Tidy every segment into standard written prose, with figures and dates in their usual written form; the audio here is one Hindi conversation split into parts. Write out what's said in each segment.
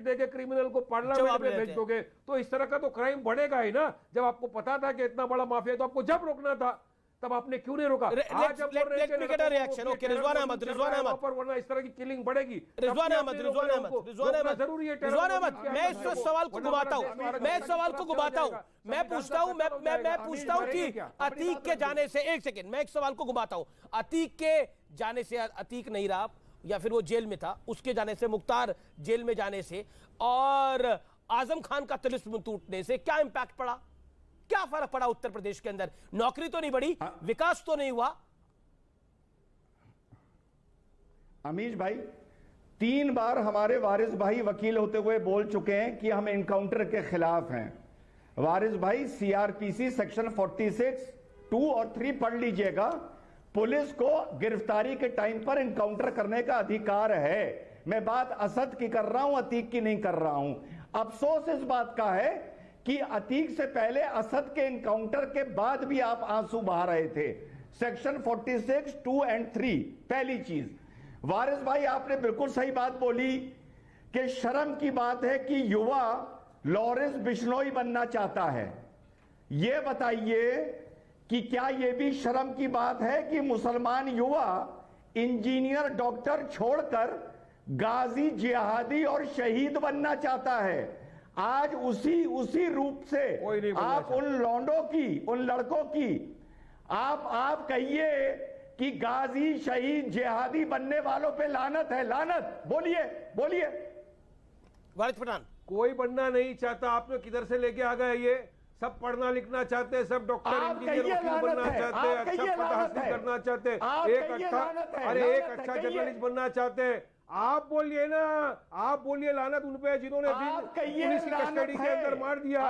देके क्रिमिनल को पार्लियामेंट में भेज दोगे तो इस तरह का तो क्राइम बढ़ेगा ही ना। जब आपको पता था कि इतना बड़ा माफिया तो आपको जब रोकना था, तब आपने क्यों नहीं रोका? आज जब बोल रहे हैं रिएक्शन, ओके रिजवान अहमद वरना इस तरह की किलिंग बढ़ेगी। रिजवान अहमद जरूरी है। रिजवान अहमद, मैं इस सवाल को घुमाता हूं, मैं पूछता हूं कि अतीक के जाने से, एक सेकंड, मैं एक सवाल को घुमाता हूं, अतीक के जाने से, अतीक नहीं रहा या फिर वो जेल में था, उसके जाने से, मुख्तार जेल में जाने से और आजम खान का तिलिस्म टूटने से क्या इंपैक्ट पड़ा? क्या फर्क पड़ा उत्तर प्रदेश के अंदर? नौकरी तो नहीं बढ़ी, विकास तो नहीं हुआ। अमीश भाई, 3 बार हमारे वारिस भाई वकील होते हुए बोल चुके हैं कि हम इनकाउंटर के खिलाफ हैं। वारिस भाई सीआरपीसी सेक्शन 46 2 और 3 पढ़ लीजिएगा। पुलिस को गिरफ्तारी के टाइम पर इनकाउंटर करने का अधिकार है। मैं बात असद की कर रहा हूं, अतीक की नहीं कर रहा हूं। अफसोस इस बात का है कि अतीक से पहले असद के इनकाउंटर के बाद भी आप आंसू बहा रहे थे। सेक्शन 46 2 और 3 पहली चीज। वारिस भाई, आपने बिल्कुल सही बात बोली कि शर्म की बात है कि युवा लॉरेंस बिश्नोई बनना चाहता है। यह बताइए कि क्या यह भी शर्म की बात है कि मुसलमान युवा इंजीनियर डॉक्टर छोड़कर गाजी, जिहादी और शहीद बनना चाहता है? आज उसी रूप से आप उन लौंडों की, उन लड़कों की आप कहिए कि गाजी, शहीद, जिहादी बनने वालों पे लानत है, लानत। बोलिए वारिस पठान। कोई बनना नहीं चाहता। आपने किधर से लेके आ गए? ये सब पढ़ना लिखना चाहते हैं, सब डॉक्टर, इंजीनियर, वकील बनना चाहते हैं, अच्छा पद हासिल करना चाहते हैं, एक अच्छा जर्नलिस्ट बनना चाहते हैं। आप बोलिए ना, आप बोलिए लानत उन पे जिन्होंने पुलिस की कस्टडी के अंदर मार दिया।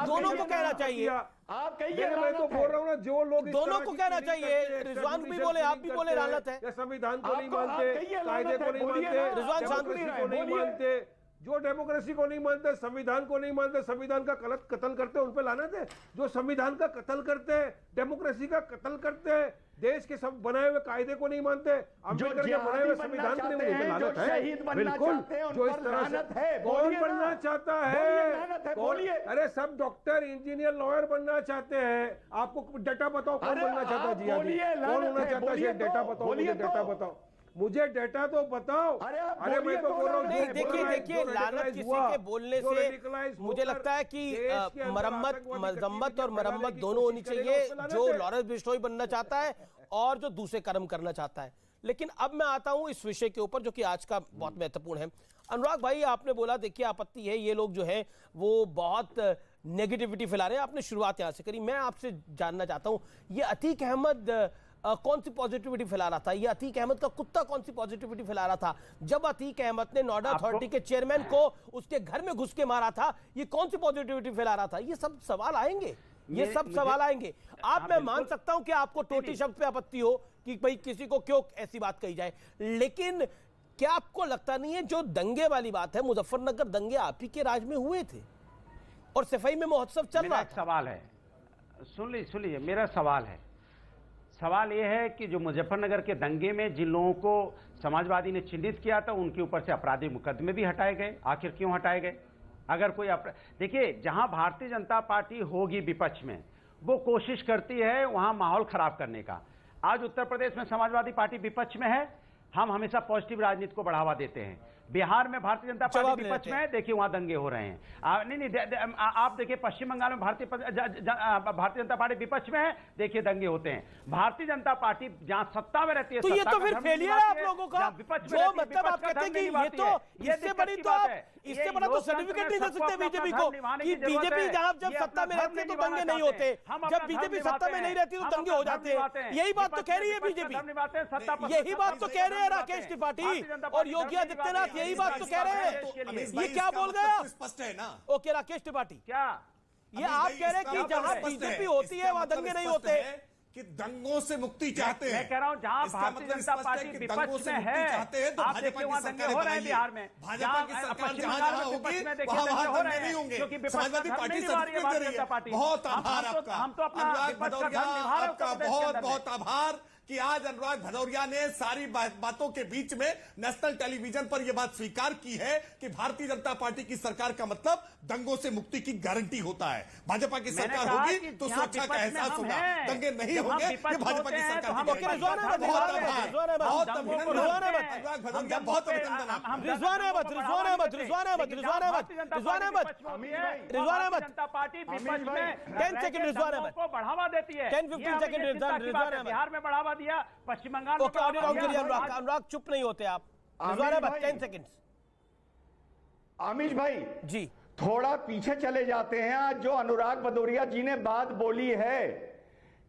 दोनों को कहना चाहिए। आप कहिए, मैं तो बोल रहा हूँ ना, जो लोग दोनों को कहना चाहिए। रिजवान भी बोले, आप भी बोले लानत है। संविधान को नहीं मानते, कायदे को नहीं मानते, रिजवान डेमोक्रेसी को नहीं मानते, जो डेमोक्रेसी को नहीं मानते, संविधान को नहीं मानते, संविधान का कत्ल करते हैं, उन पे लानत है। जो संविधान का कत्ल करते हैं, डेमोक्रेसी का कत्ल करते हैं, देश के सब बनाए हुए कायदे को नहीं मानते, अम्बेडकर के बनाए हुए संविधान को नहीं मानते, लानत है। बिल्कुल, जो इस तरह से कौन बनना चाहता है? कौन? अरे सब डॉक्टर, इंजीनियर, लॉयर बनना चाहते हैं। आपको डेटा बताओ कौन बनना चाहता है? जी कौन होना चाहता है? डेटा बताओ, मुझे डेटा बताओ, मुझे डेटा तो बताओ। अरे मैं तो बोल रहा हूँ, देखिए लानत किसी के बोलने से मुझे लगता है कि मजम्मत और मरम्मत दोनों होनी चाहिए, जो लॉरेंस बिश्नोई बनना चाहता है और जो दूसरे कर्म करना चाहता है। लेकिन अब मैं आता हूं इस विषय के ऊपर जो कि आज का बहुत महत्वपूर्ण है। अनुराग भाई, आपने बोला देखिए आपत्ति है, ये लोग जो है वो बहुत नेगेटिविटी फैला रहे हैं, आपने शुरुआत यहां से करी। मैं आपसे जानना चाहता हूं, ये अतीक अहमद कौन सी पॉजिटिविटी फैला रहा था? ये अतीक अहमद का कुत्ता कौन सी पॉजिटिविटी फैला रहा था? जब अतीक अहमद ने नोएडा अथॉरिटी के चेयरमैन को उसके घर में घुस के मारा था, ये कौन सी पॉजिटिविटी फैला रहा था? ये सब सवाल आएंगे, ये सब सवाल आएंगे। आप, मैं मान सकता हूं कि आपको टोटी शब्द पे आपत्ति हो कि भाई किसी को क्यों ऐसी बात कही जाए, लेकिन क्या आपको लगता नहीं है जो दंगे वाली बात है, मुजफ्फरनगर दंगे आप ही के राज में हुए थे और सफाई में महोत्सव चल रहा था? सवाल है, सुन लीजिए, मेरा सवाल है। सवाल यह है कि जो मुजफ्फरनगर के दंगे में जिन लोगों को समाजवादी ने चिन्हित किया था, उनके ऊपर से आपराधिक मुकदमे भी हटाए गए। आखिर क्यों हटाए गए? अगर कोई देखिए, जहां भारतीय जनता पार्टी होगी विपक्ष में, वो कोशिश करती है वहां माहौल खराब करने का। आज उत्तर प्रदेश में समाजवादी पार्टी विपक्ष में है, हम हमेशा पॉजिटिव राजनीति को बढ़ावा देते हैं। बिहार में भारतीय जनता पार्टी विपक्ष में है, देखिए वहां दंगे हो रहे हैं। आप देखिए पश्चिम बंगाल में भारतीय जनता पार्टी विपक्ष में है, देखिए दंगे होते हैं। भारतीय जनता पार्टी जहां सत्ता में रहती है, तो ये तो फिर फेलियर है आप लोगों का। जो मतलब आप कहते हैं कि ये तो इससे बड़ी तो आप इससे बड़ा तो सर्टिफिकेट नहीं दे सकते बीजेपी को कि बीजेपी जब सत्ता में रहती है तो दंगे नहीं होते, जब बीजेपी सत्ता में नहीं रहती तो दंगे हो जाते हैं। यही बात तो कह रही है बीजेपी, यही बात तो कह रहे हैं राकेश त्रिपाठी और योगी आदित्यनाथ, यही बात तो कह रहे हैं। ये क्या बोल गए आप? स्पष्ट है ना। ओके राकेश त्रिपाठी, क्या ये आप कह रहे हैं कि जहां बीजेपी होती है वहां दंगे नहीं होते कि दंगों से मुक्ति चाहते हैं? मैं कह रहा हूं जहां भारतीय जनता पार्टी विपक्ष में है, आप देखिए वहां दंगे हो रहे हैं बिहार में। भाजपा की सरकार जहां जहां होगी वहां दंगे नहीं होंगे। समाजवादी पार्टी सर्टिफिकेट दे रही है। बहुत आभार आपका, हम तो अपना अनुराग भदौरिया, आपका बहुत बहुत आभार। कि आज अनुराग भदौरिया ने सारी बातों के बीच में नेशनल टेलीविजन पर यह बात स्वीकार की है कि भारतीय जनता पार्टी की सरकार का मतलब दंगों से मुक्ति की गारंटी होता है। भाजपा की सरकार होगी तो सुरक्षा का एहसास होगा, दंगे नहीं होंगे, ये भाजपा की सरकार की बहुत जनता पार्टी विपक्ष में 10 सेकंड को बढ़ावा देती है। 10-15 सेकंड बिहार में बढ़ावा दिया, पश्चिम बंगाल में अनुराग चुप नहीं होते आप। 10 सेकंड। आमिश भाई जी थोड़ा पीछे चले जाते हैं। आज जो अनुराग भदौरिया जी ने बात बोली है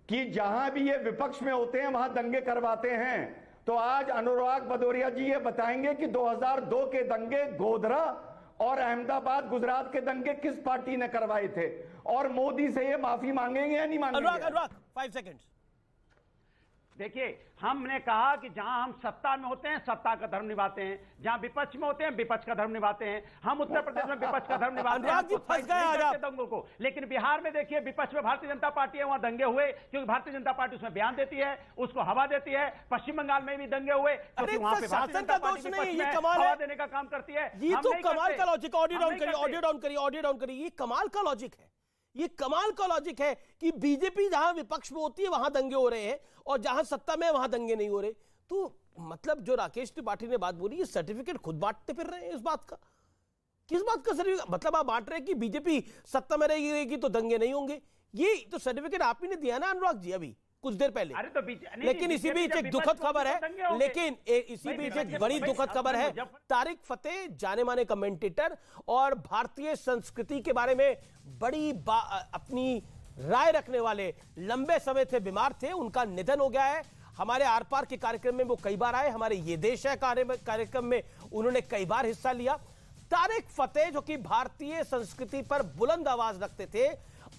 कि जहां भी ये विपक्ष में होते हैं वहां दंगे करवाते हैं, तो आज अनुराग भदौरिया जी ये बताएंगे कि 2002 के दंगे गोधरा और अहमदाबाद गुजरात के दंगे किस पार्टी ने करवाए थे, और मोदी से ये माफी मांगेंगे या नहीं मांगेंगे? अनुराग 5 सेकंड। देखिए, हमने कहा कि जहां हम सत्ता में होते हैं सत्ता का धर्म निभाते हैं, जहां विपक्ष में होते हैं विपक्ष का धर्म निभाते हैं। हम उत्तर प्रदेश में विपक्ष का धर्म निभाते हैं दंगों को, लेकिन बिहार में देखिए विपक्ष में भारतीय जनता पार्टी है, वहां दंगे हुए क्योंकि भारतीय जनता पार्टी उसमें बयान देती है, उसको हवा देती है। पश्चिम बंगाल में भी दंगे हुए क्योंकि वहां पे भारतीय जनता पार्टी हवा देने का काम करती है। ये तो कमाल का लॉजिक। ऑडियो डाउन करिए। ये कमाल का लॉजिक है। ये कमाल का लॉजिक है कि बीजेपी जहां विपक्ष में होती है वहां दंगे हो रहे हैं और जहां सत्ता में वहां दंगे नहीं हो रहे। तो मतलब जो राकेश त्रिपाठी ने बात बोली, ये सर्टिफिकेट खुद बांटते फिर रहे हैं इस बात का। किस बात का सर्टिफिकेट? मतलब आप बांट रहे हैं कि बीजेपी सत्ता में रहेगी तो दंगे नहीं होंगे। ये तो सर्टिफिकेट आप ही ने दिया ना अनुराग जी अभी कुछ देर पहले। लेकिन इसी बीच एक दुखद खबर है, लेकिन इसी बीच एक बड़ी दुखद खबर है। तारिक फतेह जाने माने कमेंटेटर और भारतीय संस्कृति के बारे में बड़ी अपनी राय रखने वाले, लंबे समय से बीमार थे, उनका निधन हो गया है। हमारे आर पार के कार्यक्रम में वो कई बार आए, हमारे ये देश है कार्यक्रम में उन्होंने कई बार हिस्सा लिया। तारिक फतेह जो कि भारतीय संस्कृति पर बुलंद आवाज रखते थे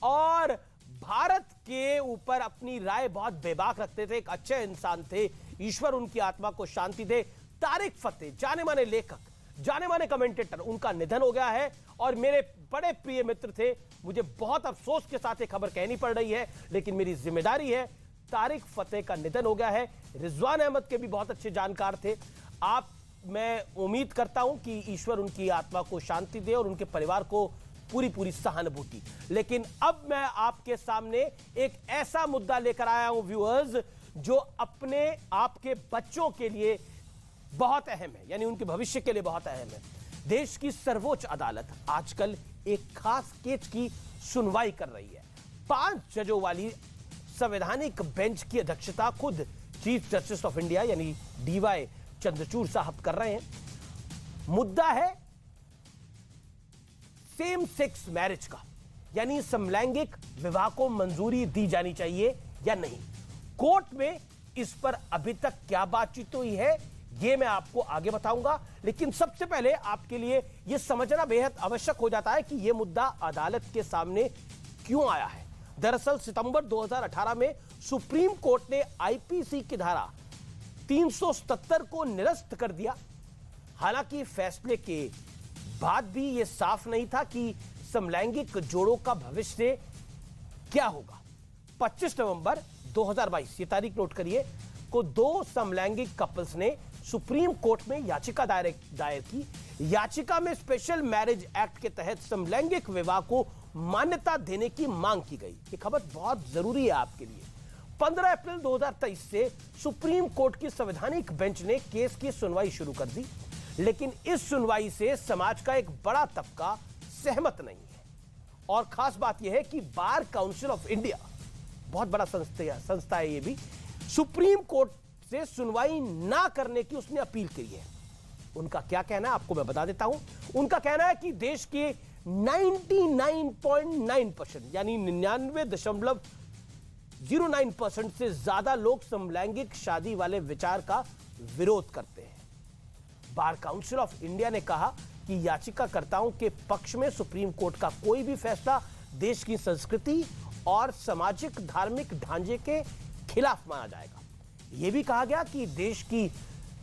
और भारत के ऊपर अपनी राय बहुत बेबाक रखते थे, एक अच्छे इंसान थे, ईश्वर उनकी आत्मा को शांति दे। तारिक फतेह जाने माने लेखक, जाने माने कमेंटेटर, उनका निधन हो गया है और मेरे बड़े प्रिय मित्र थे। मुझे बहुत अफसोस के साथ ये खबर कहनी पड़ रही है, लेकिन मेरी जिम्मेदारी है। तारिक फतेह का निधन हो गया है। रिजवान अहमद के भी बहुत अच्छे जानकार थे। मैं उम्मीद करता हूं कि ईश्वर उनकी आत्मा को शांति दे और उनके परिवार को पूरी सहानुभूति। लेकिन अब मैं आपके सामने एक ऐसा मुद्दा लेकर आया हूं व्यूअर्स, जो अपने आपके बच्चों के लिए बहुत अहम है, यानी उनके भविष्य के लिए बहुत अहम है। देश की सर्वोच्च अदालत आजकल एक खास केस की सुनवाई कर रही है। 5 जजों वाली संवैधानिक बेंच की अध्यक्षता खुद चीफ जस्टिस ऑफ इंडिया यानी DY चंद्रचूड़ साहब कर रहे हैं। मुद्दा है सेम सेक्स मैरिज का, यानी समलैंगिक विवाह को मंजूरी दी जानी चाहिए या नहीं। कोर्ट में इस पर अभी तक क्या बातचीत हुई है ये मैं आपको आगे बताऊंगा, लेकिन सबसे पहले आपके लिए यह समझना बेहद आवश्यक हो जाता है कि यह मुद्दा अदालत के सामने क्यों आया है। दरअसल सितंबर 2018 में सुप्रीम कोर्ट ने IPC की धारा 377 को निरस्त कर दिया। हालांकि फैसले के बाद भी यह साफ नहीं था कि समलैंगिक जोड़ों का भविष्य क्या होगा। 25 नवंबर 2022 ये तारीख नोट करिए को 2 समलैंगिक कपल्स ने सुप्रीम कोर्ट में याचिका दायर की। याचिका में स्पेशल मैरिज एक्ट के तहत समलैंगिक विवाह को मान्यता देने की मांग की गई। ये खबर बहुत जरूरी है आपके लिए। 15 अप्रैल 2023 से सुप्रीम कोर्ट की संवैधानिक बेंच ने केस की सुनवाई शुरू कर दी, लेकिन इस सुनवाई से समाज का एक बड़ा तबका सहमत नहीं है। और खास बात यह है कि बार काउंसिल ऑफ इंडिया, बहुत बड़ा संस्था है ये भी, सुप्रीम कोर्ट से सुनवाई ना करने की उसने अपील की है। उनका क्या कहना है आपको मैं बता देता हूं। उनका कहना है कि देश के 99.9% यानी 99.09% से ज्यादा लोग समलैंगिक शादी वाले विचार का विरोध करते हैं। बार काउंसिल ऑफ इंडिया ने कहा कि याचिकाकर्ताओं के पक्ष में सुप्रीम कोर्ट का कोई भी फैसला देश की संस्कृति और सामाजिक धार्मिक ढांचे के खिलाफ माना जाएगा। यह भी कहा गया कि देश की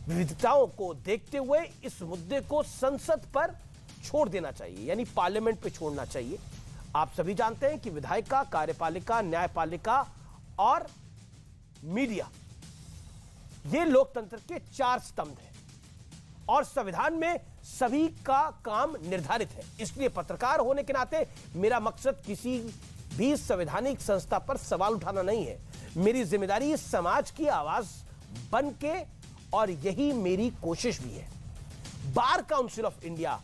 विविधताओं को देखते हुए इस मुद्दे को संसद पर छोड़ देना चाहिए, यानी पार्लियामेंट पे छोड़ना चाहिए। आप सभी जानते हैं कि विधायिका, कार्यपालिका, न्यायपालिका और मीडिया ये लोकतंत्र के 4 स्तंभ हैं और संविधान में सभी का काम निर्धारित है। इसलिए पत्रकार होने के नाते मेरा मकसद किसी भी संवैधानिक संस्था पर सवाल उठाना नहीं है। मेरी जिम्मेदारी समाज की आवाज बन के, और यही मेरी कोशिश भी है। बार काउंसिल ऑफ इंडिया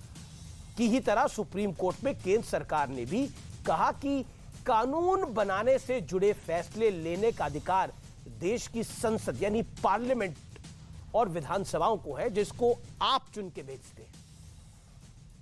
की ही तरह सुप्रीम कोर्ट में केंद्र सरकार ने भी कहा कि कानून बनाने से जुड़े फैसले लेने का अधिकार देश की संसद यानी पार्लियामेंट और विधानसभाओं को है, जिसको आप चुन के भेजते हैं।